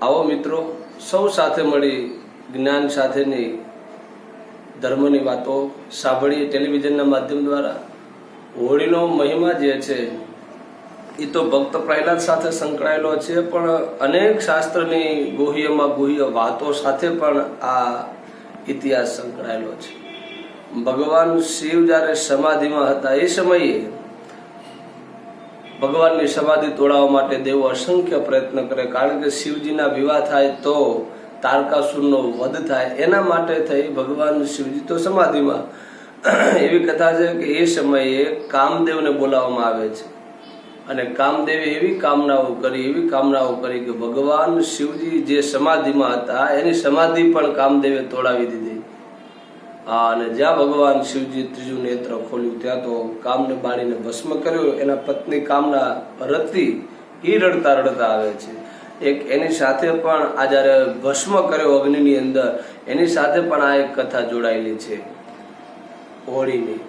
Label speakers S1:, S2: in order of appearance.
S1: આવો મિત્રો સૌ સાથે મળી જ્ઞાન સાથેની ધર્મની વાતો સાંભળીએ ટેલિવિઝનના માધ્યમ દ્વારા। હોળીનો મહિમા જે છે એ તો ભક્ત પ્રહલાદ સાથે સંકળાયેલો છે, પણ અનેક શાસ્ત્રની ગુહ્યમાં ગુહ્ય વાતો સાથે પણ આ ઇતિહાસ સંકળાયેલો છે। ભગવાન શિવ જ્યારે સમાધિમાં હતા એ સમયે ભગવાનની સમાધિ તોડાવવા માટે દેવો અસંખ્ય પ્રયત્ન કરે, કારણ કે શિવજીના વિવાહ થાય તો તારકાસુરનો વધ થાય, એના માટે થઈ ભગવાન શિવજી તો સમાધિમાં। એવી કથા છે કે એ સમયે કામદેવને બોલાવવામાં આવે છે અને કામદેવે એવી કામનાઓ કરી કે ભગવાન શિવજી જે સમાધિમાં હતા એની સમાધિ પણ કામદેવે તોડાવી દીધી। અને જ્યાં ભગવાન શિવજી ત્રીજું નેત્ર ખોલ્યું ત્યાં તો કામને બાળીને ભસ્મ કર્યો। એના પત્ની કામના રતી એ રડતા રડતા આવે છે। એક એની સાથે પણ આ જ્યારે ભસ્મ કર્યો અગ્નિની અંદર, એની સાથે પણ આ એક કથા જોડાયેલી છે હોળીની।